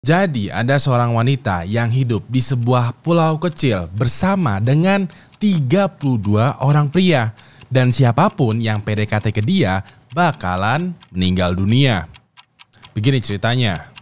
Jadi ada seorang wanita yang hidup di sebuah pulau kecil bersama dengan 32 orang pria. Dan siapapun yang PDKT ke dia bakalan meninggal dunia. Begini ceritanya.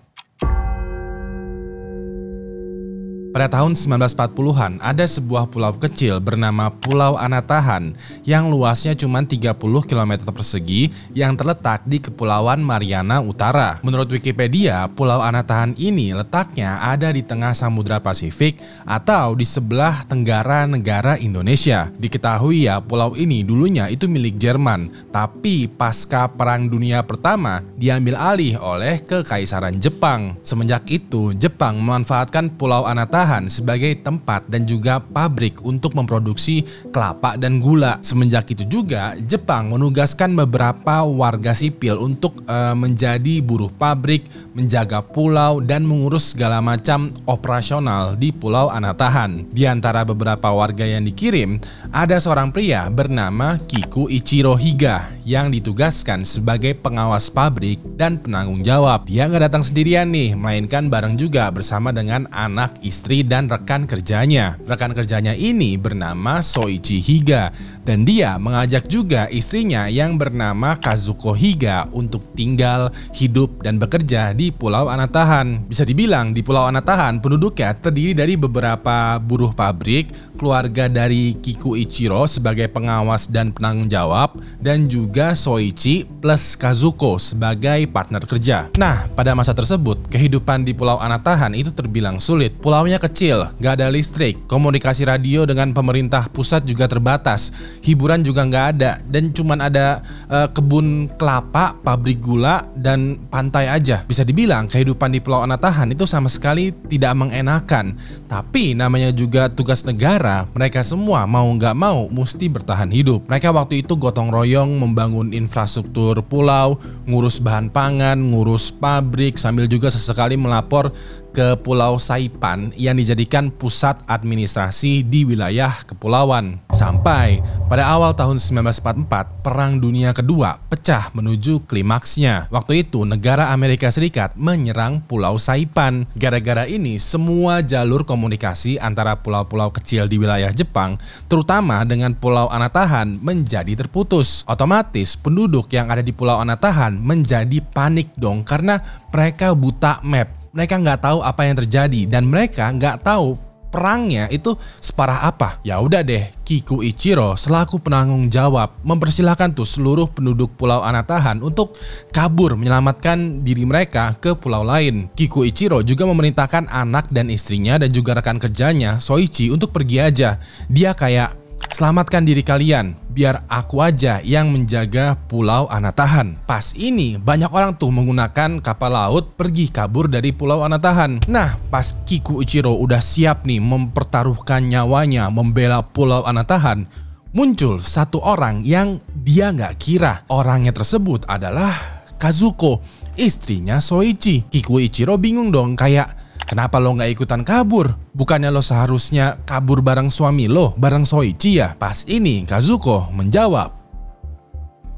Pada tahun 1940-an ada sebuah pulau kecil bernama Pulau Anatahan yang luasnya cuma 30 km persegi yang terletak di Kepulauan Mariana Utara. Menurut Wikipedia, Pulau Anatahan ini letaknya ada di tengah Samudra Pasifik atau di sebelah tenggara negara Indonesia. Diketahui ya, pulau ini dulunya itu milik Jerman, tapi pasca Perang Dunia Pertama diambil alih oleh Kekaisaran Jepang. Semenjak itu, Jepang memanfaatkan Pulau Anatahan sebagai tempat dan juga pabrik untuk memproduksi kelapa dan gula. Semenjak itu juga Jepang menugaskan beberapa warga sipil untuk menjadi buruh pabrik, menjaga pulau dan mengurus segala macam operasional di Pulau Anatahan. Di antara beberapa warga yang dikirim, ada seorang pria bernama Kiku Ichiro Higa yang ditugaskan sebagai pengawas pabrik dan penanggung jawab. Dia nggak datang sendirian nih, melainkan bareng juga bersama dengan anak, istri, dan rekan kerjanya. Rekan kerjanya ini bernama Soichi Higa dan dia mengajak juga istrinya yang bernama Kazuko Higa untuk tinggal, hidup, dan bekerja di Pulau Anatahan. Bisa dibilang di Pulau Anatahan penduduknya terdiri dari beberapa buruh pabrik, keluarga dari Kiku Ichiro sebagai pengawas dan penanggung jawab, dan juga Soichi plus Kazuko sebagai partner kerja. Nah, pada masa tersebut kehidupan di Pulau Anatahan itu terbilang sulit. Pulaunya kecil, gak ada listrik, komunikasi radio dengan pemerintah pusat juga terbatas, hiburan juga gak ada, dan cuman ada kebun kelapa, pabrik gula, dan pantai aja. Bisa dibilang kehidupan di Pulau Anatahan itu sama sekali tidak mengenakan. Tapi namanya juga tugas negara, mereka semua mau gak mau mesti bertahan hidup. Mereka waktu itu gotong royong membangun infrastruktur pulau, ngurus bahan pangan, ngurus pabrik, sambil juga sesekali melapor ke Pulau Saipan yang dijadikan pusat administrasi di wilayah kepulauan. Sampai pada awal tahun 1944, Perang Dunia Kedua pecah menuju klimaksnya. Waktu itu negara Amerika Serikat menyerang Pulau Saipan. Gara-gara ini semua jalur komunikasi antara pulau-pulau kecil di wilayah Jepang, terutama dengan Pulau Anatahan, menjadi terputus. Otomatis penduduk yang ada di Pulau Anatahan menjadi panik dong karena mereka buta map. Mereka nggak tahu apa yang terjadi dan mereka nggak tahu perangnya itu separah apa. Ya udah deh, Kiku Ichiro selaku penanggung jawab mempersilahkan tuh seluruh penduduk Pulau Anatahan untuk kabur menyelamatkan diri mereka ke pulau lain. Kiku Ichiro juga memerintahkan anak dan istrinya dan juga rekan kerjanya Soichi untuk pergi aja. Dia kayak, selamatkan diri kalian, biar aku aja yang menjaga Pulau Anatahan. Pas ini banyak orang tuh menggunakan kapal laut pergi kabur dari Pulau Anatahan. Nah, pas Kiku Ichiro udah siap nih mempertaruhkan nyawanya membela Pulau Anatahan, muncul satu orang yang dia nggak kira. Orangnya tersebut adalah Kazuko, istrinya Soichi. Kiku Ichiro bingung dong, kayak, kenapa lo nggak ikutan kabur? Bukannya lo seharusnya kabur bareng suami lo, bareng Soichi ya? Pas ini Kazuko menjawab,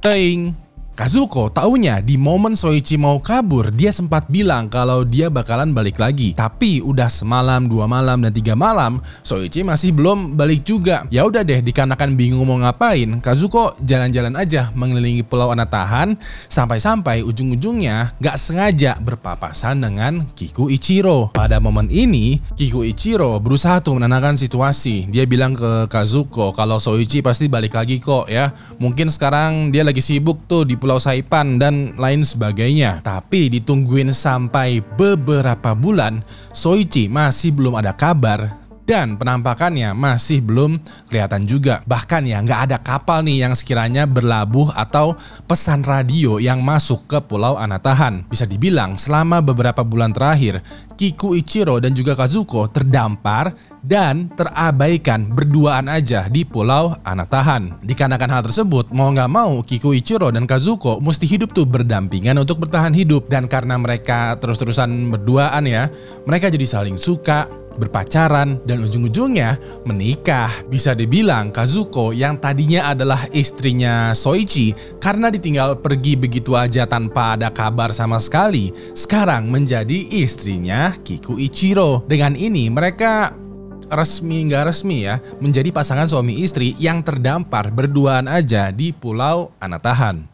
"Teing." Kazuko taunya di momen Soichi mau kabur, dia sempat bilang kalau dia bakalan balik lagi. Tapi udah semalam, 2 malam, dan 3 malam, Soichi masih belum balik juga. Ya udah deh, dikarenakan bingung mau ngapain, Kazuko jalan-jalan aja mengelilingi Pulau Anatahan sampai-sampai ujung-ujungnya gak sengaja berpapasan dengan Kiku Ichiro. Pada momen ini, Kiku Ichiro berusaha tuh menenangkan situasi. Dia bilang ke Kazuko kalau Soichi pasti balik lagi kok ya. Mungkin sekarang dia lagi sibuk tuh di Pulau Saipan dan lain sebagainya. Tapi ditungguin sampai beberapa bulan, Soichi masih belum ada kabar dan penampakannya masih belum kelihatan juga. Bahkan ya nggak ada kapal nih yang sekiranya berlabuh atau pesan radio yang masuk ke Pulau Anatahan. Bisa dibilang selama beberapa bulan terakhir, Kiku Ichiro dan juga Kazuko terdampar dan terabaikan berduaan aja di Pulau Anatahan. Dikarenakan hal tersebut, mau nggak mau Kiku Ichiro dan Kazuko mesti hidup tuh berdampingan untuk bertahan hidup. Dan karena mereka terus-terusan berduaan ya, mereka jadi saling suka berpacaran, dan ujung-ujungnya menikah. Bisa dibilang Kazuko yang tadinya adalah istrinya Soichi karena ditinggal pergi begitu aja tanpa ada kabar sama sekali, sekarang menjadi istrinya Kikuichiro. Dengan ini mereka resmi nggak resmi ya, menjadi pasangan suami istri yang terdampar berduaan aja di Pulau Anatahan.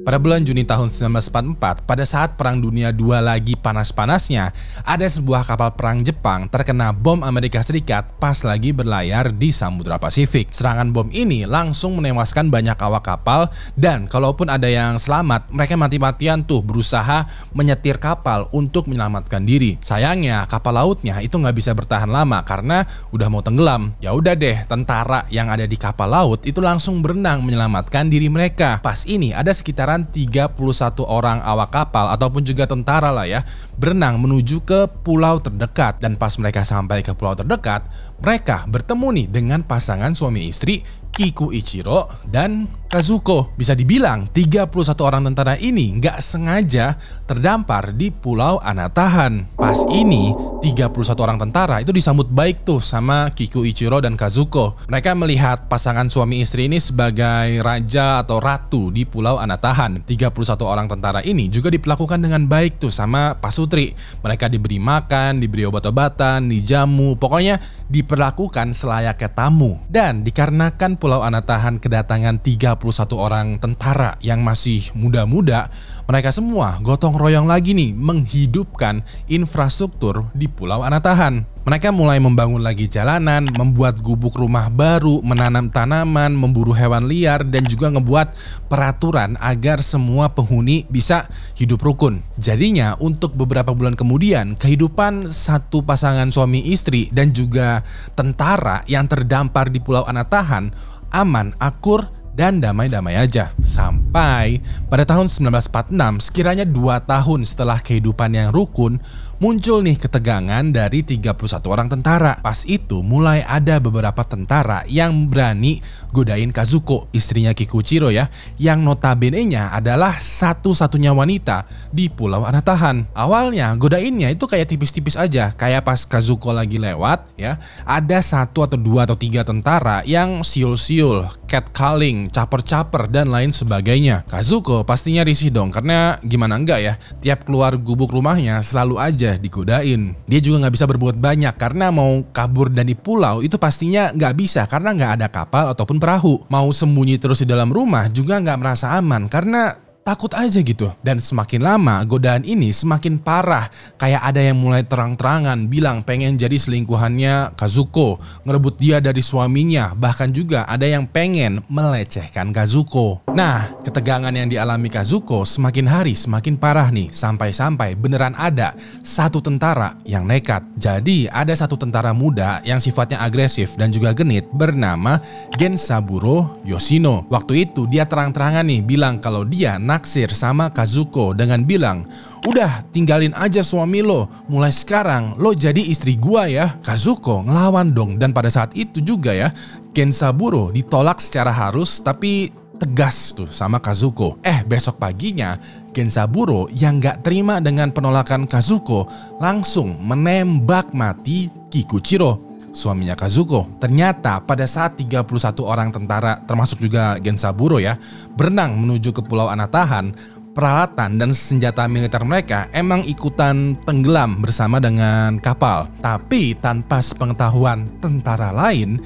Pada bulan Juni tahun 1944, pada saat Perang Dunia II lagi panas-panasnya, ada sebuah kapal perang Jepang terkena bom Amerika Serikat pas lagi berlayar di Samudra Pasifik. Serangan bom ini langsung menewaskan banyak awak kapal, dan kalaupun ada yang selamat, mereka mati-matian tuh berusaha menyetir kapal untuk menyelamatkan diri. Sayangnya kapal lautnya itu nggak bisa bertahan lama karena udah mau tenggelam. Ya udah deh, tentara yang ada di kapal laut itu langsung berenang menyelamatkan diri mereka. Pas ini ada sekitar 31 orang awak kapal ataupun juga tentara lah ya, berenang menuju ke pulau terdekat. Dan pas mereka sampai ke pulau terdekat, mereka bertemu nih dengan pasangan suami istri Kikuichiro dan Kazuko. Bisa dibilang 31 orang tentara ini nggak sengaja terdampar di Pulau Anatahan. Pas ini 31 orang tentara itu disambut baik tuh sama Kikuichiro dan Kazuko. Mereka melihat pasangan suami istri ini sebagai raja atau ratu di Pulau Anatahan. 31 orang tentara ini juga diperlakukan dengan baik tuh sama pasutri. Mereka diberi makan, diberi obat-obatan, dijamu, pokoknya diperlakukan selayaknya tamu. Dan dikarenakan Pulau Anatahan kedatangan 31 orang tentara yang masih muda-muda, mereka semua gotong royong lagi nih menghidupkan infrastruktur di Pulau Anatahan. Mereka mulai membangun lagi jalanan, membuat gubuk rumah baru, menanam tanaman, memburu hewan liar, dan juga ngebuat peraturan agar semua penghuni bisa hidup rukun. Jadinya untuk beberapa bulan kemudian, kehidupan satu pasangan suami istri dan juga tentara yang terdampar di Pulau Anatahan aman, akur, dan damai-damai aja. Sampai pada tahun 1946, sekiranya 2 tahun setelah kehidupan yang rukun, muncul nih ketegangan dari 31 orang tentara. Pas itu mulai ada beberapa tentara yang berani godain Kazuko, istrinya Kikuichiro ya, yang notabene-nya adalah satu-satunya wanita di Pulau Anatahan. Awalnya godainnya itu kayak tipis-tipis aja, kayak pas Kazuko lagi lewat ya, ada 1 atau 2 atau 3 tentara yang siul-siul, catcalling, caper-caper, dan lain sebagainya. Kazuko pastinya risih dong, karena gimana enggak ya, tiap keluar gubuk rumahnya selalu aja digodain. Dia juga nggak bisa berbuat banyak karena mau kabur dari pulau itu pastinya nggak bisa karena nggak ada kapal ataupun perahu. Mau sembunyi terus di dalam rumah juga nggak merasa aman karena takut aja gitu. Dan semakin lama godaan ini semakin parah. Kayak ada yang mulai terang-terangan bilang pengen jadi selingkuhannya Kazuko, ngerebut dia dari suaminya. Bahkan juga ada yang pengen melecehkan Kazuko. Nah, ketegangan yang dialami Kazuko semakin hari semakin parah nih. Sampai-sampai beneran ada satu tentara yang nekat. Jadi ada satu tentara muda yang sifatnya agresif dan juga genit bernama Gensaburo Yoshino. Waktu itu dia terang-terangan nih bilang kalau dia naksir sama Kazuko dengan bilang, "Udah tinggalin aja suami lo, mulai sekarang lo jadi istri gua ya." Kazuko ngelawan dong, dan pada saat itu juga ya Gensaburo ditolak secara halus tapi tegas tuh sama Kazuko. Besok paginya Gensaburo yang gak terima dengan penolakan Kazuko langsung menembak mati Kikuichiro, suaminya Kazuko. Ternyata pada saat 31 orang tentara termasuk juga Gensaburo ya berenang menuju ke Pulau Anatahan, peralatan dan senjata militer mereka emang ikutan tenggelam bersama dengan kapal. Tapi tanpa sepengetahuan tentara lain,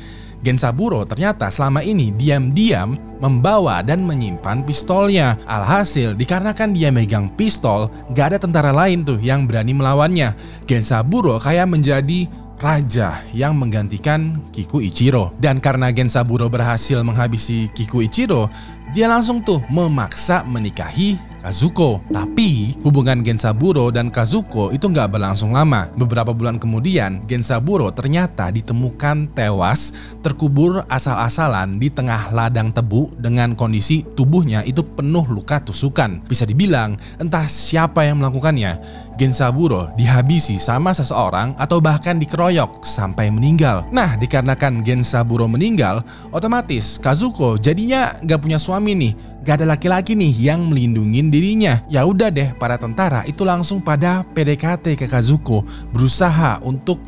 Gensaburo ternyata selama ini diam-diam membawa dan menyimpan pistolnya. Alhasil dikarenakan dia megang pistol, gak ada tentara lain tuh yang berani melawannya. Gensaburo kayak menjadi raja yang menggantikan Kikuichiro. Dan karena Gensaburo berhasil menghabisi Kikuichiro, dia langsung tuh memaksa menikahi Kazuko. Tapi hubungan Gensaburo dan Kazuko itu nggak berlangsung lama. Beberapa bulan kemudian Gensaburo ternyata ditemukan tewas terkubur asal-asalan di tengah ladang tebu dengan kondisi tubuhnya itu penuh luka tusukan. Bisa dibilang entah siapa yang melakukannya, Gensaburo dihabisi sama seseorang atau bahkan dikeroyok sampai meninggal. Nah, dikarenakan Gensaburo meninggal, otomatis Kazuko jadinya gak punya suami nih. Gak ada laki-laki nih yang melindungi dirinya. Ya udah deh, para tentara itu langsung pada PDKT ke Kazuko, berusaha untuk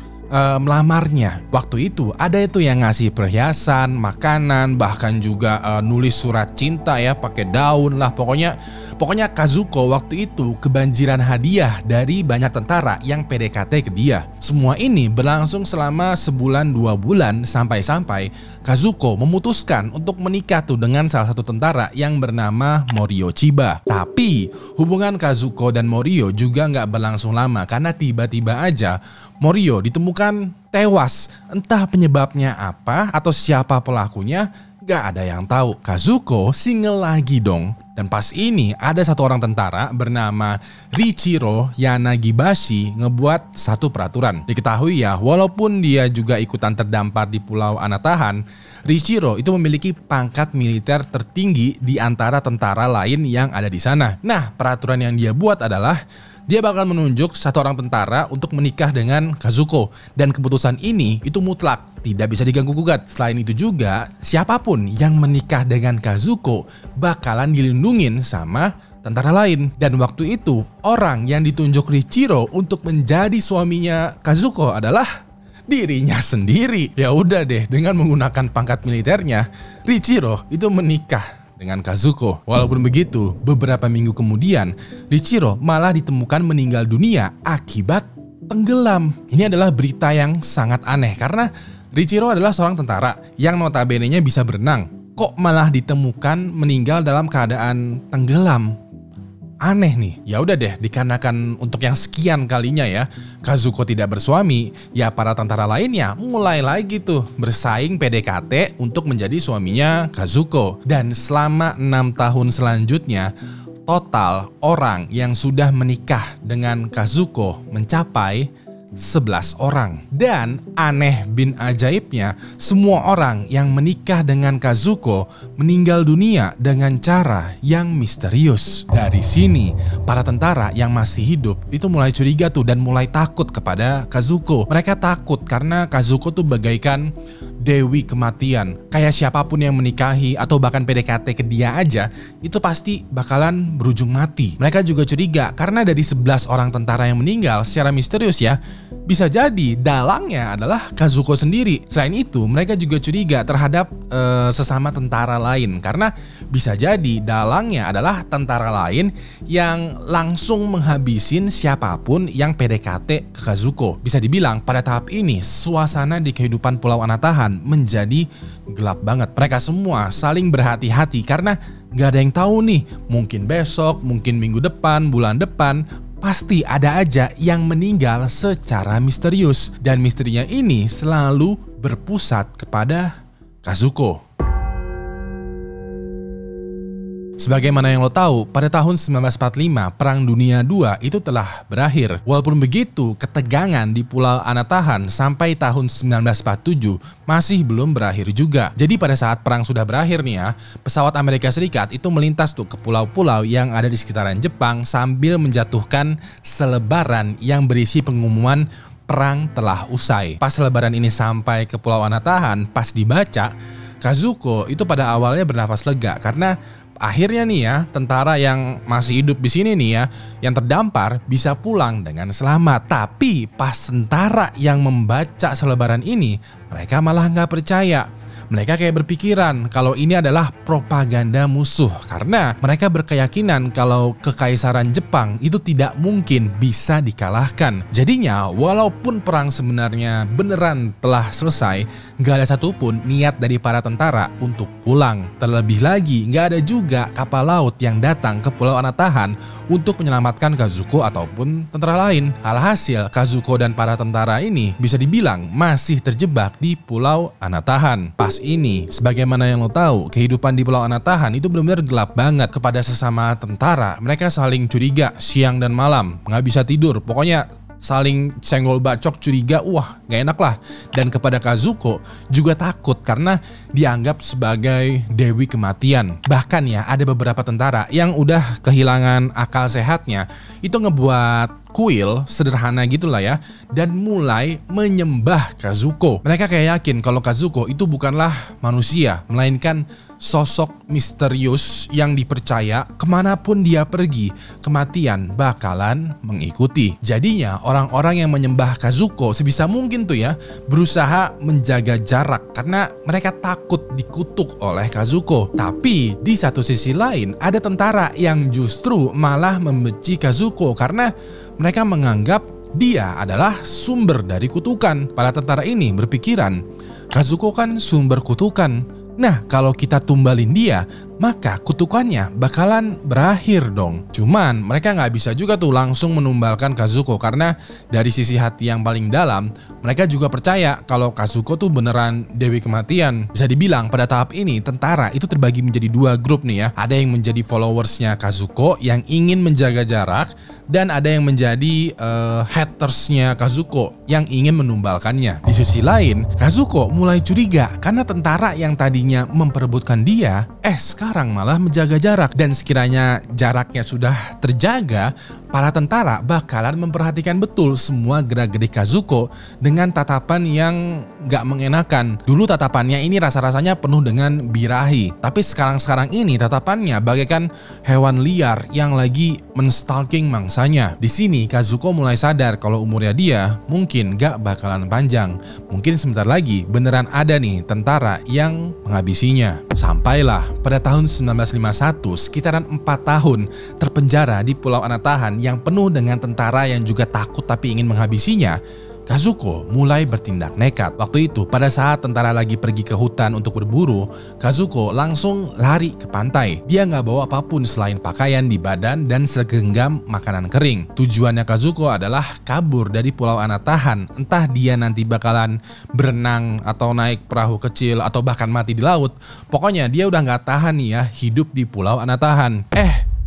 melamarnya. Waktu itu ada itu yang ngasih perhiasan, makanan, bahkan juga nulis surat cinta ya, pakai daun lah. Pokoknya Kazuko waktu itu kebanjiran hadiah dari banyak tentara yang PDKT ke dia. Semua ini berlangsung selama sebulan 2 bulan sampai Kazuko memutuskan untuk menikah tuh dengan salah satu tentara yang bernama Morio Chiba. Tapi hubungan Kazuko dan Morio juga nggak berlangsung lama karena tiba-tiba aja Morio ditemukan tewas. Entah penyebabnya apa atau siapa pelakunya, gak ada yang tahu. Kazuko single lagi dong. Dan pas ini ada satu orang tentara bernama Richiro Yanagibashi ngebuat satu peraturan. Diketahui ya, walaupun dia juga ikutan terdampar di Pulau Anatahan, Richiro itu memiliki pangkat militer tertinggi di antara tentara lain yang ada di sana. Nah, peraturan yang dia buat adalah dia bakal menunjuk satu orang tentara untuk menikah dengan Kazuko. Dan keputusan ini itu mutlak, tidak bisa diganggu-gugat. Selain itu juga, siapapun yang menikah dengan Kazuko bakalan dilindungin sama tentara lain. Dan waktu itu, orang yang ditunjuk Richiro untuk menjadi suaminya Kazuko adalah dirinya sendiri. Ya udah deh, dengan menggunakan pangkat militernya, Richiro itu menikah dengan Kazuko. Walaupun begitu, beberapa minggu kemudian, Richiro malah ditemukan meninggal dunia akibat tenggelam. Ini adalah berita yang sangat aneh karena Richiro adalah seorang tentara yang notabene-nya bisa berenang. Kok malah ditemukan meninggal dalam keadaan tenggelam? Aneh nih. Ya udah deh, dikarenakan untuk yang sekian kalinya ya Kazuko tidak bersuami, ya para tentara lainnya mulai lagi tuh bersaing PDKT untuk menjadi suaminya Kazuko. Dan selama 6 tahun selanjutnya, total orang yang sudah menikah dengan Kazuko mencapai 11 orang. Dan aneh bin ajaibnya, semua orang yang menikah dengan Kazuko meninggal dunia dengan cara yang misterius. Dari sini, para tentara yang masih hidup itu mulai curiga tuh dan mulai takut kepada Kazuko. Mereka takut karena Kazuko tuh bagaikan dewi kematian. Kayak siapapun yang menikahi atau bahkan PDKT ke dia aja, itu pasti bakalan berujung mati. Mereka juga curiga karena dari 11 orang tentara yang meninggal secara misterius ya, bisa jadi dalangnya adalah Kazuko sendiri. Selain itu, mereka juga curiga terhadap sesama tentara lain karena bisa jadi dalangnya adalah tentara lain yang langsung menghabisin siapapun yang PDKT ke Kazuko. Bisa dibilang pada tahap ini suasana di kehidupan Pulau Anatahan menjadi gelap banget. Mereka semua saling berhati-hati karena gak ada yang tahu nih, mungkin besok, mungkin minggu depan, bulan depan, pasti ada aja yang meninggal secara misterius. Dan misterinya ini selalu berpusat kepada Kazuko. Sebagaimana yang lo tahu, pada tahun 1945 Perang Dunia II itu telah berakhir. Walaupun begitu, ketegangan di Pulau Anatahan sampai tahun 1947 masih belum berakhir juga. Jadi pada saat perang sudah berakhir nih ya, pesawat Amerika Serikat itu melintas tuh ke pulau-pulau yang ada di sekitaran Jepang sambil menjatuhkan selebaran yang berisi pengumuman perang telah usai. Pas selebaran ini sampai ke Pulau Anatahan, pas dibaca, Kazuko itu pada awalnya bernafas lega karena akhirnya nih ya, tentara yang masih hidup di sini nih ya, yang terdampar bisa pulang dengan selamat. Tapi pas tentara yang membaca selebaran ini, mereka malah nggak percaya. Mereka kayak berpikiran kalau ini adalah propaganda musuh karena mereka berkeyakinan kalau kekaisaran Jepang itu tidak mungkin bisa dikalahkan. Jadinya walaupun perang sebenarnya beneran telah selesai, nggak ada satupun niat dari para tentara untuk pulang. Terlebih lagi nggak ada juga kapal laut yang datang ke Pulau Anatahan untuk menyelamatkan Kazuko ataupun tentara lain. Alhasil Kazuko dan para tentara ini bisa dibilang masih terjebak di Pulau Anatahan. Pas ini, sebagaimana yang lo tahu, kehidupan di Pulau Anatahan itu benar-benar gelap banget. Kepada sesama tentara, mereka saling curiga siang dan malam, nggak bisa tidur, pokoknya saling senggol bacok, curiga, wah gak enak lah. Dan kepada Kazuko juga takut karena dianggap sebagai dewi kematian. Bahkan ya ada beberapa tentara yang udah kehilangan akal sehatnya, itu ngebuat kuil sederhana gitulah ya, dan mulai menyembah Kazuko. Mereka kayak yakin kalau Kazuko itu bukanlah manusia, melainkan sosok misterius yang dipercaya kemanapun dia pergi, kematian bakalan mengikuti. Jadinya orang-orang yang menyembah Kazuko sebisa mungkin tuh ya berusaha menjaga jarak karena mereka takut dikutuk oleh Kazuko. Tapi di satu sisi lain ada tentara yang justru malah membenci Kazuko karena mereka menganggap dia adalah sumber dari kutukan. Para tentara ini berpikiran, Kazuko kan sumber kutukan. Nah, kalau kita tumbalin dia, maka kutukannya bakalan berakhir dong. Cuman mereka nggak bisa juga tuh langsung menumbalkan Kazuko karena dari sisi hati yang paling dalam, mereka juga percaya kalau Kazuko tuh beneran Dewi Kematian. Bisa dibilang pada tahap ini tentara itu terbagi menjadi dua grup nih ya. Ada yang menjadi followersnya Kazuko yang ingin menjaga jarak, dan ada yang menjadi hatersnya Kazuko yang ingin menumbalkannya. Di sisi lain, Kazuko mulai curiga karena tentara yang tadinya memperebutkan dia, sekarang malah menjaga jarak. Dan sekiranya jaraknya sudah terjaga, para tentara bakalan memperhatikan betul semua gerak-gerik Kazuko dengan tatapan yang gak mengenakan. Dulu tatapannya ini rasa-rasanya penuh dengan birahi, tapi sekarang ini tatapannya bagaikan hewan liar yang lagi menstalking mangsanya. Di sini Kazuko mulai sadar kalau umurnya dia mungkin gak bakalan panjang. Mungkin sebentar lagi beneran ada nih tentara yang menghabisinya. Sampailah pada tahun 1951, sekitaran 4 tahun terpenjara di Pulau Anatahan yang penuh dengan tentara yang juga takut tapi ingin menghabisinya, Kazuko mulai bertindak nekat. Waktu itu, pada saat tentara lagi pergi ke hutan untuk berburu, Kazuko langsung lari ke pantai. Dia nggak bawa apapun selain pakaian di badan dan segenggam makanan kering. Tujuannya Kazuko adalah kabur dari Pulau Anatahan. Entah dia nanti bakalan berenang atau naik perahu kecil atau bahkan mati di laut. Pokoknya dia udah nggak tahan nih ya hidup di Pulau Anatahan.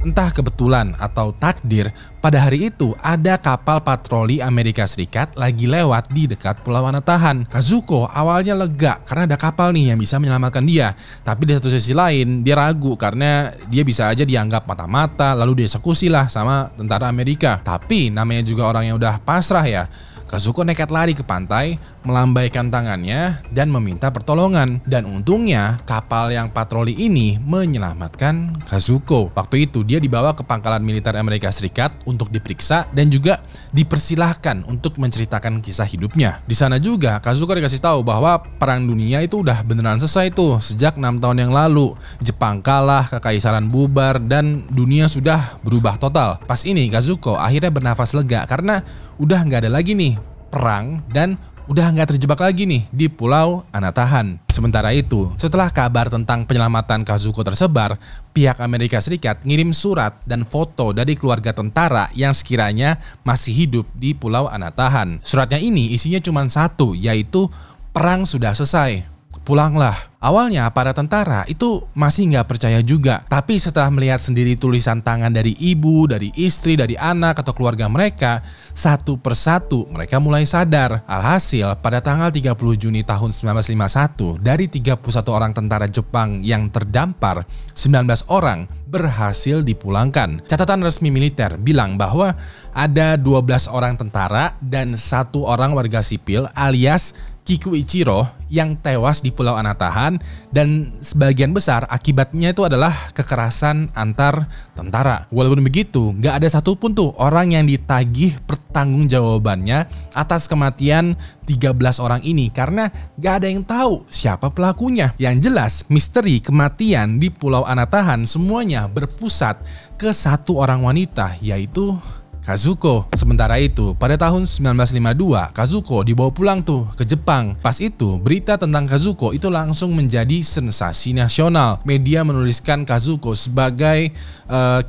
Entah kebetulan atau takdir, pada hari itu ada kapal patroli Amerika Serikat lagi lewat di dekat Pulau Anatahan. Kazuko awalnya lega karena ada kapal nih yang bisa menyelamatkan dia. Tapi di satu sisi lain dia ragu karena dia bisa aja dianggap mata-mata lalu dieksekusi lah sama tentara Amerika. Tapi namanya juga orang yang udah pasrah ya. Kazuko nekat lari ke pantai, melambaikan tangannya dan meminta pertolongan. Dan untungnya kapal yang patroli ini menyelamatkan Kazuko. Waktu itu dia dibawa ke pangkalan militer Amerika Serikat untuk diperiksa dan juga dipersilahkan untuk menceritakan kisah hidupnya. Di sana juga Kazuko dikasih tahu bahwa perang dunia itu udah beneran selesai tuh sejak 6 tahun yang lalu. Jepang kalah, kekaisaran bubar, dan dunia sudah berubah total. Pas ini Kazuko akhirnya bernafas lega karena udah nggak ada lagi nih perang dan udah nggak terjebak lagi nih di Pulau Anatahan. Sementara itu, setelah kabar tentang penyelamatan Kazuko tersebar, pihak Amerika Serikat ngirim surat dan foto dari keluarga tentara yang sekiranya masih hidup di Pulau Anatahan. Suratnya ini isinya cuma satu, yaitu perang sudah selesai, pulanglah. Awalnya para tentara itu masih nggak percaya juga, tapi setelah melihat sendiri tulisan tangan dari ibu, dari istri, dari anak atau keluarga mereka, satu persatu mereka mulai sadar. Alhasil pada tanggal 30 Juni tahun 1951, dari 31 orang tentara Jepang yang terdampar, 19 orang berhasil dipulangkan. Catatan resmi militer bilang bahwa ada 12 orang tentara dan 1 orang warga sipil alias Kikuichiro yang tewas di Pulau Anatahan, dan sebagian besar akibatnya itu adalah kekerasan antar tentara. Walaupun begitu, gak ada satupun tuh orang yang ditagih pertanggungjawabannya atas kematian 13 orang ini karena gak ada yang tahu siapa pelakunya. Yang jelas, misteri kematian di Pulau Anatahan semuanya berpusat ke 1 orang wanita, yaitu Kazuko. Sementara itu, pada tahun 1952, Kazuko dibawa pulang tuh ke Jepang. Pas itu, berita tentang Kazuko itu langsung menjadi sensasi nasional. Media menuliskan Kazuko sebagai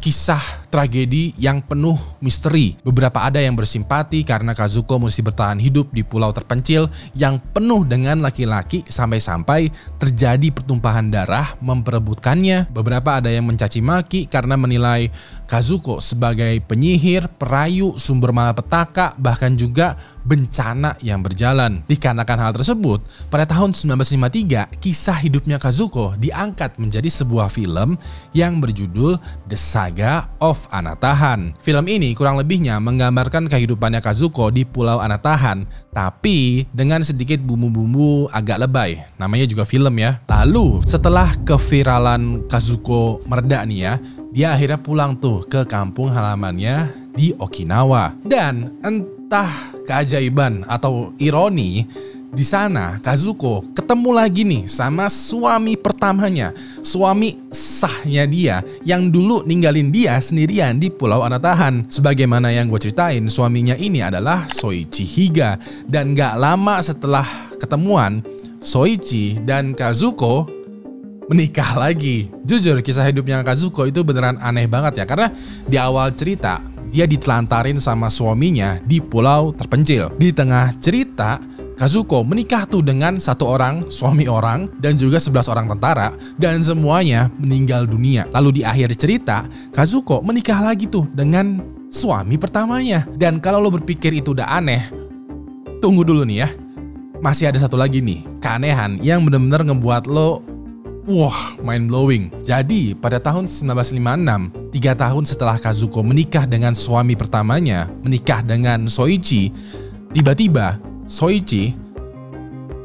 kisah tragedi yang penuh misteri. Beberapa ada yang bersimpati karena Kazuko mesti bertahan hidup di pulau terpencil yang penuh dengan laki-laki sampai-sampai terjadi pertumpahan darah memperebutkannya. Beberapa ada yang mencaci maki karena menilai Kazuko sebagai penyihir, perayu, sumber malapetaka, bahkan juga bencana yang berjalan. Dikarenakan hal tersebut, pada tahun 1953, kisah hidupnya Kazuko diangkat menjadi sebuah film yang berjudul The Saga of Anatahan. Film ini kurang lebihnya menggambarkan kehidupannya Kazuko di Pulau Anatahan, tapi dengan sedikit bumbu-bumbu agak lebay. Namanya juga film ya. Lalu setelah keviralan Kazuko mereda nih ya, dia akhirnya pulang tuh ke kampung halamannya di Okinawa. Dan entah keajaiban atau ironi, di sana Kazuko ketemu lagi nih sama suami pertamanya, suami sahnya dia yang dulu ninggalin dia sendirian di Pulau Anatahan. Sebagaimana yang gue ceritain, suaminya ini adalah Soichi Higa. Dan gak lama setelah ketemuan, Soichi dan Kazuko menikah lagi. Jujur, kisah hidupnya Kazuko itu beneran aneh banget ya, karena di awal cerita dia ditelantarin sama suaminya di pulau terpencil. Di tengah cerita, Kazuko menikah tuh dengan satu orang, suami orang, dan juga 11 orang tentara, dan semuanya meninggal dunia. Lalu di akhir cerita, Kazuko menikah lagi tuh dengan suami pertamanya. Dan kalau lo berpikir itu udah aneh, tunggu dulu nih ya. Masih ada satu lagi nih, keanehan yang bener-bener ngebuat lo wah, mind blowing. Jadi pada tahun 1956, 3 tahun setelah Kazuko menikah dengan suami pertamanya, menikah dengan Soichi, tiba-tiba Soichi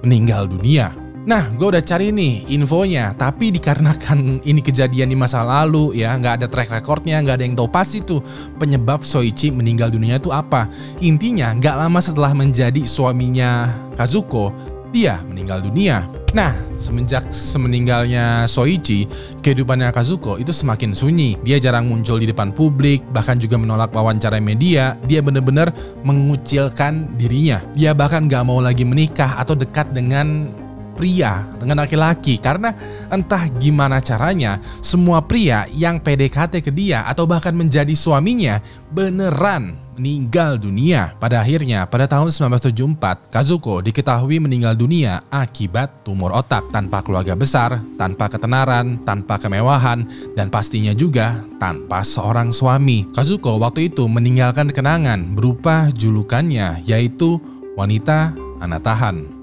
meninggal dunia. Nah, gue udah cari nih infonya, tapi dikarenakan ini kejadian di masa lalu ya, nggak ada track recordnya, nggak ada yang tahu pasti tuh penyebab Soichi meninggal dunia itu apa. Intinya, nggak lama setelah menjadi suaminya Kazuko, dia meninggal dunia. Nah, semenjak semeninggalnya Soichi, kehidupannya Kazuko itu semakin sunyi. Dia jarang muncul di depan publik, bahkan juga menolak wawancara media. Dia benar-benar mengucilkan dirinya. Dia bahkan gak mau lagi menikah atau dekat dengan pria, dengan laki-laki. Karena entah gimana caranya, semua pria yang PDKT ke dia atau bahkan menjadi suaminya beneran meninggal dunia. Pada akhirnya, pada tahun 1974, Kazuko diketahui meninggal dunia akibat tumor otak, tanpa keluarga besar, tanpa ketenaran, tanpa kemewahan, dan pastinya juga tanpa seorang suami. Kazuko waktu itu meninggalkan kenangan berupa julukannya, yaitu wanita Anatahan.